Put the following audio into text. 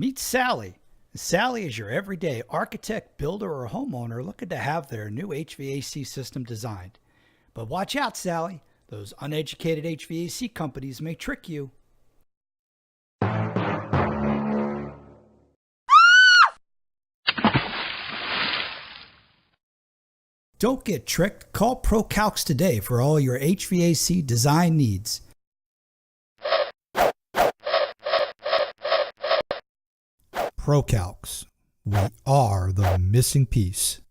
Meet Sally. Sally is your everyday architect, builder, or homeowner looking to have their new HVAC system designed. But watch out, Sally. Those uneducated HVAC companies may trick you. Don't get tricked. Call ProCalcs today for all your HVAC design needs. ProCalcs. We are the missing piece.